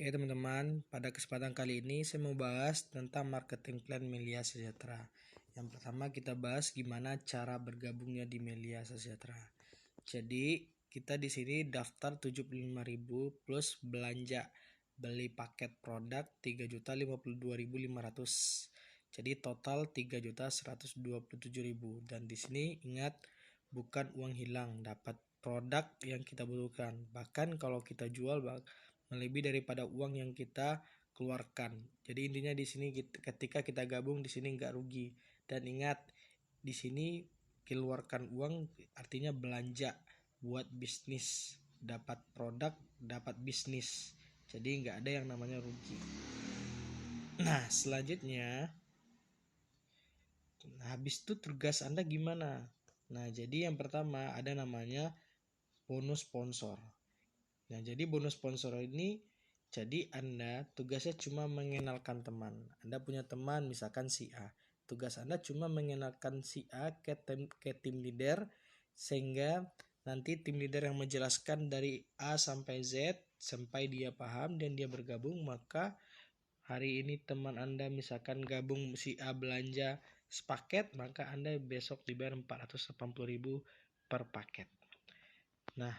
Oke teman-teman, pada kesempatan kali ini saya mau bahas tentang marketing plan Melia Sejahtera. Yang pertama kita bahas gimana cara bergabungnya di Melia Sejahtera. Jadi kita di sini daftar 75.000 plus belanja beli paket produk 3.052.500. Jadi total 3.127.000 dan di sini ingat bukan uang hilang, dapat produk yang kita butuhkan. Bahkan kalau kita jual melebihi daripada uang yang kita keluarkan. Jadi intinya di sini ketika kita gabung di sini nggak rugi. Dan ingat di sini keluarkan uang artinya belanja buat bisnis, dapat produk, dapat bisnis. Jadi nggak ada yang namanya rugi. Nah selanjutnya, habis itu tugas Anda gimana? Nah jadi yang pertama ada namanya bonus sponsor. Nah, jadi bonus sponsor ini jadi Anda tugasnya cuma mengenalkan teman. Anda punya teman misalkan si A. Tugas Anda cuma mengenalkan si A ke tim leader sehingga nanti tim leader yang menjelaskan dari A sampai Z sampai dia paham dan dia bergabung, maka hari ini teman Anda misalkan gabung si A belanja sepaket, maka Anda besok dibayar 480.000 per paket. Nah,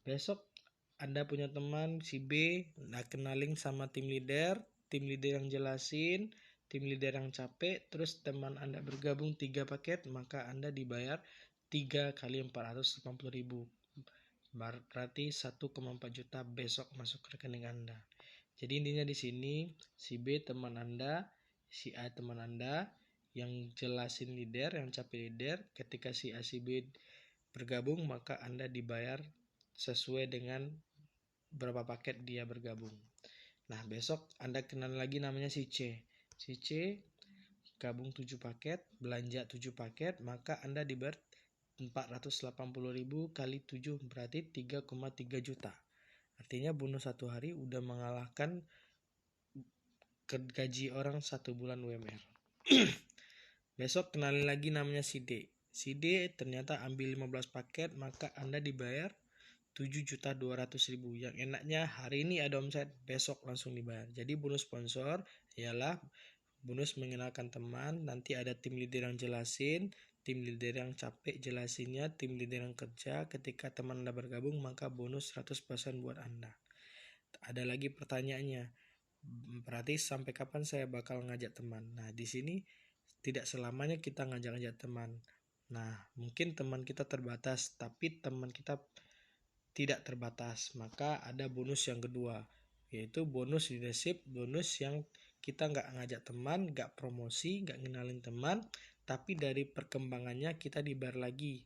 besok Anda punya teman si B, kenalin sama tim leader yang jelasin, tim leader yang capek, terus teman Anda bergabung 3 paket, maka Anda dibayar 3 kali 480.000. Berarti 1,4 juta besok masuk ke rekening Anda. Jadi intinya di sini si B teman Anda, si A teman Anda, yang jelasin leader, yang capek leader, ketika si A si B bergabung maka Anda dibayar sesuai dengan berapa paket dia bergabung. Nah besok Anda kenal lagi namanya si C. Si C gabung 7 paket, belanja 7 paket, maka Anda dibayar 480.000 kali 7 berarti 3,3 juta. Artinya bonus 1 hari udah mengalahkan gaji orang 1 bulan UMR. Besok kenalin lagi namanya si D. Si D ternyata ambil 15 paket, maka Anda dibayar 7.200.000. Yang enaknya hari ini ada omset, besok langsung dibayar. Jadi bonus sponsor ialah bonus mengenalkan teman, nanti ada tim leader yang jelasin, tim leader yang capek jelasinnya, tim leader yang kerja. Ketika teman Anda bergabung maka bonus 100% buat Anda. Ada lagi pertanyaannya, berarti sampai kapan saya bakal ngajak teman? Nah di sini tidak selamanya kita ngajak-ngajak teman. Nah mungkin teman kita terbatas, tapi teman kita tidak terbatas, maka ada bonus yang kedua, yaitu bonus leadership, bonus yang kita nggak ngajak teman, nggak promosi, nggak ngenalin teman, tapi dari perkembangannya kita dibayar lagi.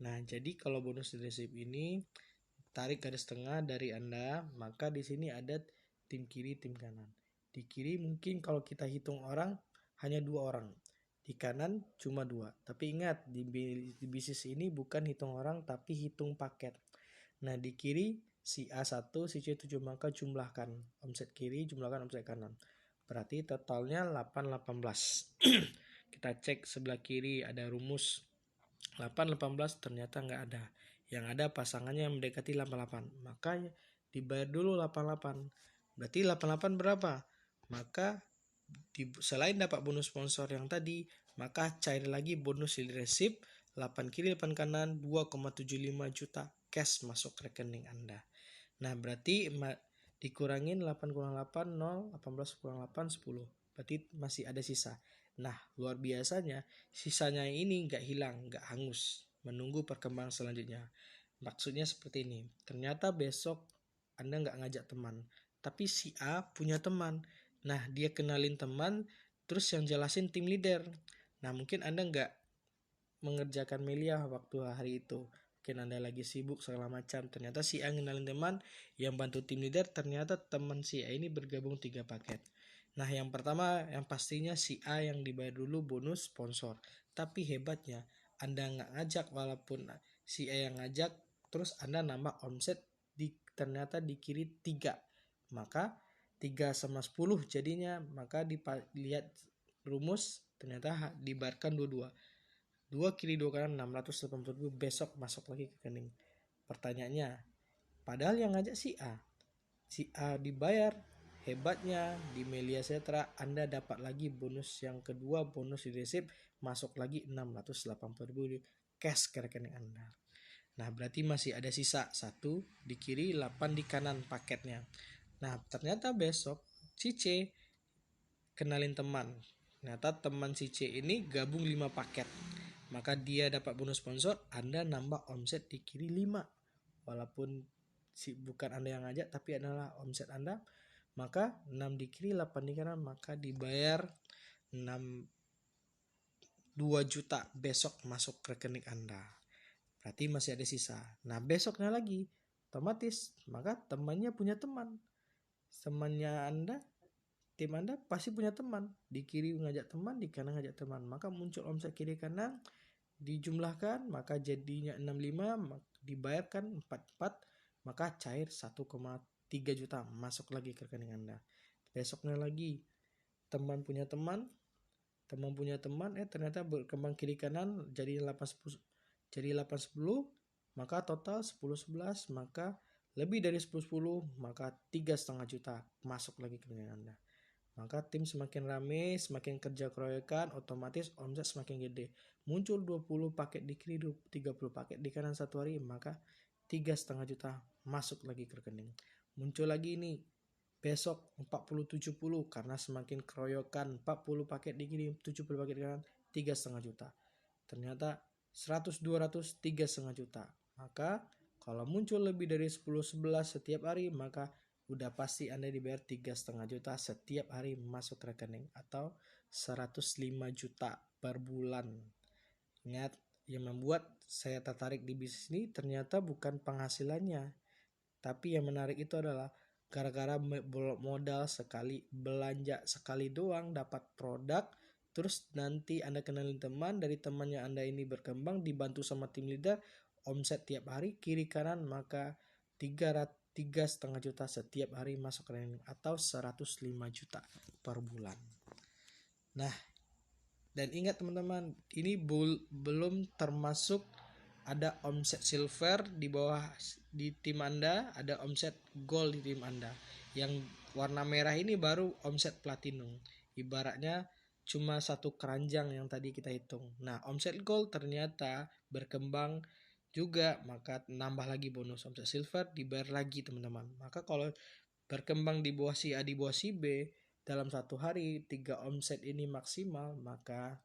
Nah jadi kalau bonus leadership ini tarik garis tengah dari Anda, maka di sini ada tim kiri, tim kanan. Di kiri mungkin kalau kita hitung orang hanya 2 orang, di kanan cuma 2. Tapi ingat di bisnis ini bukan hitung orang tapi hitung paket. Nah di kiri si A1, si C7, maka jumlahkan omset kiri, jumlahkan omset kanan. Berarti totalnya 818. Kita cek sebelah kiri ada rumus 818, ternyata nggak ada. Yang ada pasangannya yang mendekati 88. Maka dibayar dulu 88. Berarti 88 berapa? Maka selain dapat bonus sponsor yang tadi, maka cair lagi bonus leadership 8 kiri 8 kanan 2,75 juta cash masuk rekening Anda. Nah berarti dikurangin 8 kurang 8 0, 18 kurang 8 10. Berarti masih ada sisa. Nah luar biasanya sisanya ini nggak hilang, nggak hangus, menunggu perkembangan selanjutnya. Maksudnya seperti ini, ternyata besok Anda nggak ngajak teman, tapi si A punya teman. Nah dia kenalin teman, terus yang jelasin tim leader. Nah mungkin Anda nggak mengerjakan Melia waktu hari itu, mungkin Anda lagi sibuk segala macam. Ternyata si A ngenalin teman yang bantu tim leader, ternyata teman si A ini bergabung 3 paket. Nah yang pertama yang pastinya si A yang dibayar dulu bonus sponsor. Tapi hebatnya Anda nggak ngajak, walaupun si A yang ngajak, terus Anda nambah omset ternyata di kiri 3. Maka 3 sama 10 jadinya, maka dilihat rumus ternyata dibayarkan 22. 2 kiri 2 kanan 680.000 besok masuk lagi ke rekening. Pertanyaannya, padahal yang ngajak si A, si A dibayar, hebatnya di Melia Setra Anda dapat lagi bonus yang kedua, bonus di resip, masuk lagi 680.000 cash ke rekening Anda. Nah, berarti masih ada sisa 1 di kiri, 8 di kanan paketnya. Nah, ternyata besok si C kenalin teman. Ternyata teman si C ini gabung 5 paket. Maka dia dapat bonus sponsor, Anda nambah omset di kiri 5. Walaupun bukan Anda yang ngajak, tapi adalah omset Anda. Maka 6 di kiri, 8 di kanan, maka dibayar 2 juta besok masuk ke rekening Anda. Berarti masih ada sisa. Nah, besoknya lagi otomatis maka temannya punya teman. Temannya Anda, tim Anda pasti punya teman. Di kiri ngajak teman, di kanan ngajak teman. Maka muncul omset kiri kanan, dijumlahkan, maka jadinya 65, dibayarkan 44, maka cair 1,3 juta masuk lagi ke rekening Anda. Besoknya lagi teman punya teman ternyata berkembang kiri kanan jadi 810, maka total 10-11, maka lebih dari 10-10, maka 3,5 juta masuk lagi ke rekening Anda. Maka tim semakin rame, semakin kerja keroyokan, otomatis omset semakin gede. Muncul 20 paket di kiri, 30 paket di kanan satu hari, maka 3,5 juta masuk lagi ke rekening. Muncul lagi ini besok 40-70 karena semakin keroyokan, 40 paket di kiri, 70 paket di kanan, 3,5 juta. Ternyata 100-200, 3,5 juta. Maka kalau muncul lebih dari 10-11 setiap hari, maka udah pasti Anda dibayar 3,5 juta setiap hari masuk ke rekening, atau 105 juta per bulan. Ingat, yang membuat saya tertarik di bisnis ini ternyata bukan penghasilannya, tapi yang menarik itu adalah gara-gara modal sekali, belanja sekali doang dapat produk, terus nanti Anda kenalin teman, dari temannya Anda ini berkembang, dibantu sama tim leader, omset tiap hari kiri kanan, maka 3,5 juta setiap hari masuk rekening, atau 105 juta per bulan. Nah, dan ingat teman-teman, ini belum termasuk ada omset silver di bawah di tim Anda, ada omset gold di tim Anda. Yang warna merah ini baru omset platinum. Ibaratnya cuma satu keranjang yang tadi kita hitung. Nah, omset gold ternyata berkembang juga, maka nambah lagi bonus. Omset silver dibayar lagi teman-teman. Maka kalau berkembang di bawah si A, di bawah si B, dalam satu hari 3 omset ini maksimal, maka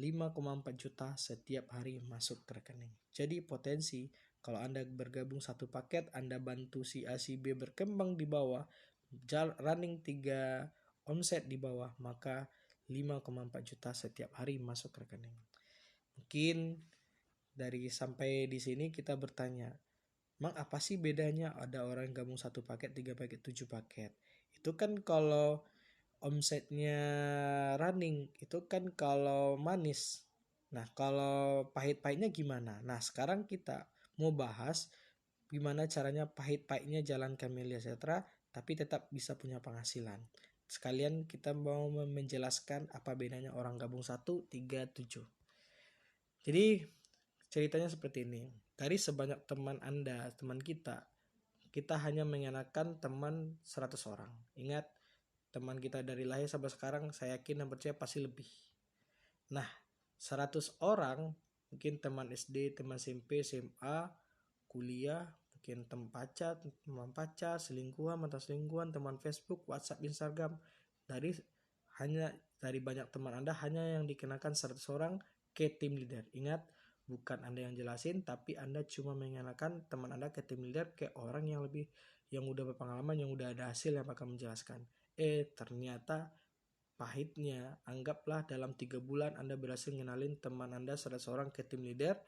5,4 juta setiap hari masuk ke rekening. Jadi potensi kalau Anda bergabung satu paket, Anda bantu si A si B berkembang di bawah, running 3 omset di bawah, maka 5,4 juta setiap hari masuk ke rekening. Mungkin dari sampai di sini kita bertanya, Mang apa sih bedanya ada orang yang gabung satu paket, 3 paket, 7 paket? Itu kan kalau omsetnya running, itu kan kalau manis. Nah, kalau pahit-pahitnya gimana? Nah, sekarang kita mau bahas gimana caranya pahit-pahitnya jalankan Melia Setra tapi tetap bisa punya penghasilan. Sekalian kita mau menjelaskan apa bedanya orang gabung 1, 3, 7. Jadi ceritanya seperti ini. Dari sebanyak teman Anda, teman kita hanya mengenakan teman 100 orang. Ingat, teman kita dari lahir sampai sekarang saya yakin dan percaya pasti lebih. Nah, 100 orang, mungkin teman SD, teman SMP, SMA, kuliah, mungkin teman pacar, selingkuhan, mantan selingkuhan, teman Facebook, WhatsApp, Instagram. Dari banyak teman Anda, hanya yang dikenakan 100 orang ke tim leader. Ingat, bukan Anda yang jelasin, tapi Anda cuma mengenakan teman Anda ke tim leader, ke orang yang udah berpengalaman, yang udah ada hasil, yang bakal menjelaskan. Ternyata pahitnya, anggaplah dalam 3 bulan Anda berhasil ngenalin teman Anda 100 orang ke tim leader,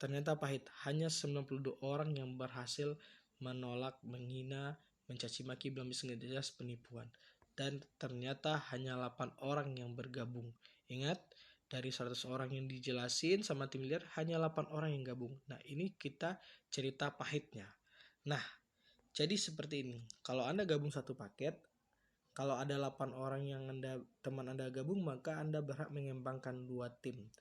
ternyata pahit. Hanya 92 orang yang berhasil menolak, menghina, mencaci maki, belum bisa ngejelas penipuan. Dan ternyata hanya 8 orang yang bergabung. Ingat, dari 100 orang yang dijelasin sama tim leader, hanya 8 orang yang gabung. Nah, ini kita cerita pahitnya. Nah, jadi seperti ini. Kalau Anda gabung satu paket, kalau ada 8 orang yang teman Anda gabung, maka Anda berhak mengembangkan 2 tim.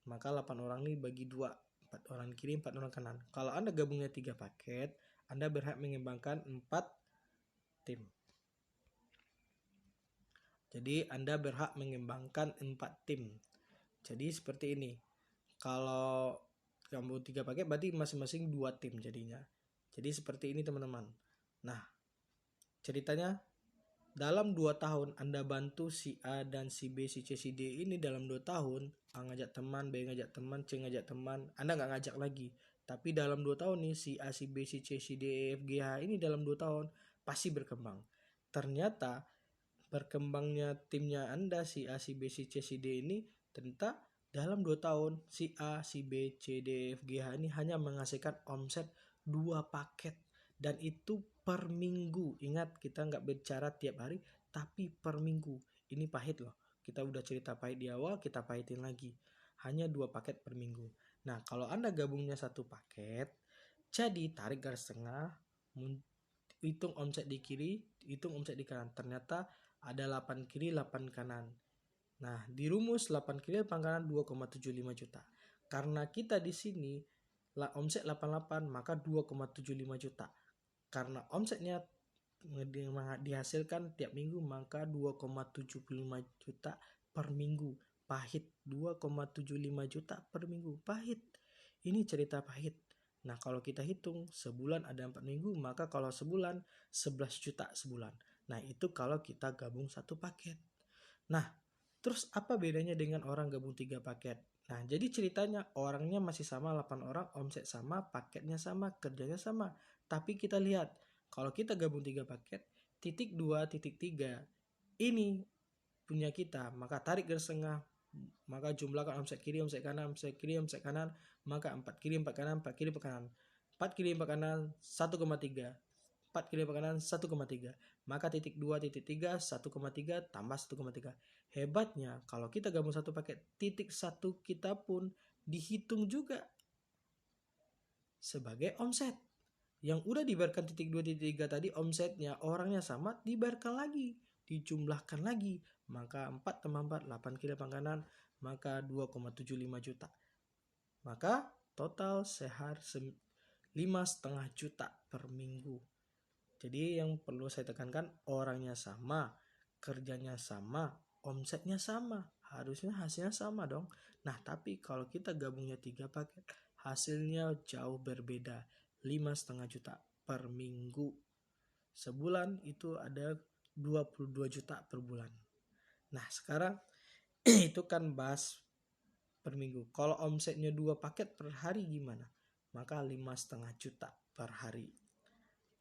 Maka 8 orang ini bagi 2, 4 orang kiri, 4 orang kanan. Kalau Anda gabungnya 3 paket, Anda berhak mengembangkan 4 tim. Jadi Anda berhak mengembangkan 4 tim. Jadi seperti ini. Kalau gabung 3 paket berarti masing-masing 2 tim jadinya. Jadi seperti ini teman-teman. Nah, ceritanya dalam 2 tahun Anda bantu si A dan si B, si C, si D ini dalam 2 tahun. A ngajak teman, B ngajak teman, C ngajak teman. Anda nggak ngajak lagi. Tapi dalam 2 tahun nih si A, si B, si C, si D, E, F, G, H ini dalam 2 tahun pasti berkembang. Ternyata berkembangnya timnya Anda si A, si B, si C, si D ini ternyata dalam 2 tahun si A, si B, C, D, F, G, H ini hanya menghasilkan omset 2 paket dan itu per minggu. Ingat, kita nggak bicara tiap hari tapi per minggu. Ini pahit loh. Kita udah cerita pahit di awal, kita pahitin lagi. Hanya 2 paket per minggu. Nah, kalau Anda gabungnya 1 paket, jadi tarik garis tengah, hitung omset di kiri, hitung omset di kanan. Ternyata ada 8 kiri, 8 kanan. Nah, di rumus 8 kiri, 8 kanan 2,75 juta. Karena kita di sini omset 88, maka 2,75 juta. Karena omsetnya dihasilkan tiap minggu, maka 2,75 juta per minggu. Pahit, 2,75 juta per minggu. Pahit. Ini cerita pahit. Nah, kalau kita hitung sebulan ada 4 minggu, maka kalau sebulan 11 juta sebulan. Nah, itu kalau kita gabung 1 paket. Nah, terus apa bedanya dengan orang gabung 3 paket? Nah, jadi ceritanya orangnya masih sama 8 orang, omset sama, paketnya sama, kerjanya sama. Tapi kita lihat, kalau kita gabung 3 paket, titik 2, titik 3, ini punya kita, maka tarik garis tengah, maka jumlahkan omset kiri, omset kanan, omset kiri, omset kanan, maka 4 kiri, 4 kanan, 4 kiri, 4 kanan. 4 kiri, 4 kanan, 1,3. 4 kiri, 4 kanan, 1,3. Maka titik 2, titik 3, 1,3 tambah 1,3. Hebatnya, kalau kita gabung 1 paket, titik 1 kita pun dihitung juga sebagai omset. Yang udah dibayarkan titik 2, titik 3 tadi omsetnya, orangnya sama, dibayarkan lagi, dijumlahkan lagi. Maka 4 tambah 4, 8 kiri 8 kanan, maka 2,75 juta. Maka total sehar 5,5 juta per minggu. Jadi yang perlu saya tekankan, orangnya sama, kerjanya sama, omsetnya sama. Harusnya hasilnya sama dong. Nah, tapi kalau kita gabungnya 3 paket, hasilnya jauh berbeda. 5,5 juta per minggu. Sebulan itu ada 22 juta per bulan. Nah, sekarang itu kan bahas per minggu. Kalau omsetnya 2 paket per hari gimana? Maka 5,5 juta per hari.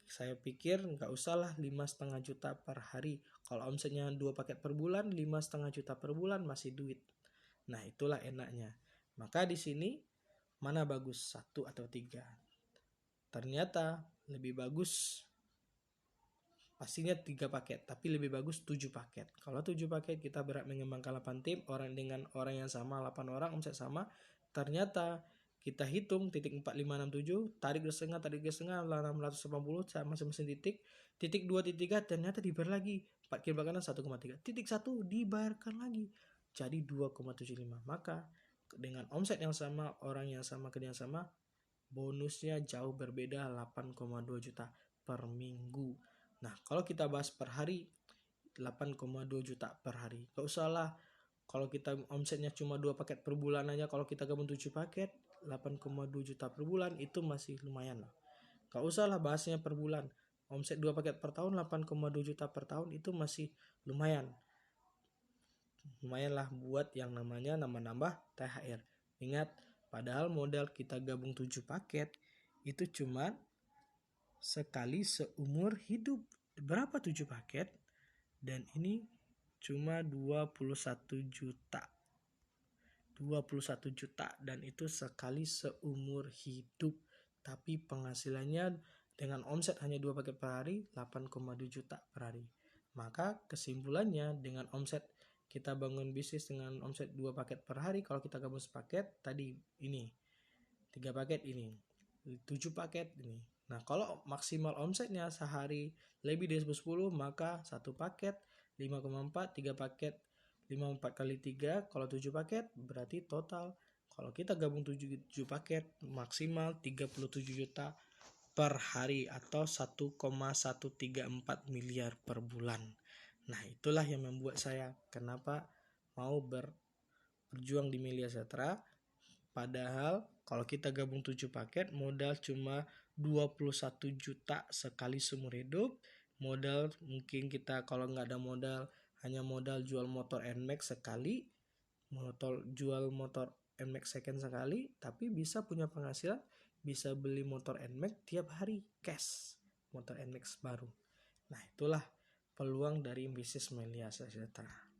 Saya pikir nggak usah lah 5,5 juta per hari. Kalau omsetnya 2 paket per bulan, 5,5 juta per bulan masih duit. Nah, itulah enaknya. Maka di sini mana bagus, 1 atau 3? Ternyata lebih bagus pastinya 3 paket, tapi lebih bagus 7 paket. Kalau 7 paket kita berhak mengembangkan 8 tim, orang dengan orang yang sama, 8 orang, omset sama. Ternyata kita hitung titik 4, 5, 6, 7, tarik ke setengah, 680 masing-masing titik. Titik 2, titik 3 ternyata dibayar lagi. 4 kiri kanan 1,3. Titik 1 dibayarkan lagi. Jadi 2,75. Maka dengan omset yang sama, orang yang sama, kerja yang sama, bonusnya jauh berbeda, 8,2 juta per minggu. Nah, kalau kita bahas per hari, 8,2 juta per hari. Gak usah lah, kalau kita omsetnya cuma 2 paket per bulan aja, kalau kita gabung 7 paket, 8,2 juta per bulan, itu masih lumayan lah. Gak usah lah bahasnya per bulan. Omset 2 paket per tahun, 8,2 juta per tahun, itu masih lumayan. Lumayan lah buat yang namanya nambah-nambah THR. Ingat, padahal modal kita gabung 7 paket, itu cuma sekali seumur hidup. Berapa 7 paket? Dan ini cuma 21 juta. 21 juta dan itu sekali seumur hidup. Tapi penghasilannya dengan omset hanya 2 paket per hari, 8,2 juta per hari. Maka kesimpulannya dengan omset kita bangun bisnis dengan omset 2 paket per hari, kalau kita gabung sepaket tadi ini 3 paket ini, 7 paket ini. Nah, kalau maksimal omsetnya sehari lebih dari 10, maka 1 paket 5,4, 3 paket 54 kali 3, kalau 7 paket berarti total kalau kita gabung 7 paket maksimal 37 juta per hari atau 1,134 miliar per bulan. Nah, itulah yang membuat saya kenapa mau berjuang di Melia Sejahtera. Padahal kalau kita gabung 7 paket, modal cuma 21 juta sekali seumur hidup. Modal mungkin kita kalau nggak ada modal, hanya modal jual motor NMAX sekali, jual motor NMAX second sekali, tapi bisa punya penghasilan, bisa beli motor NMAX tiap hari cash, motor NMAX baru. Nah, itulah peluang dari bisnis Melia Sejahtera.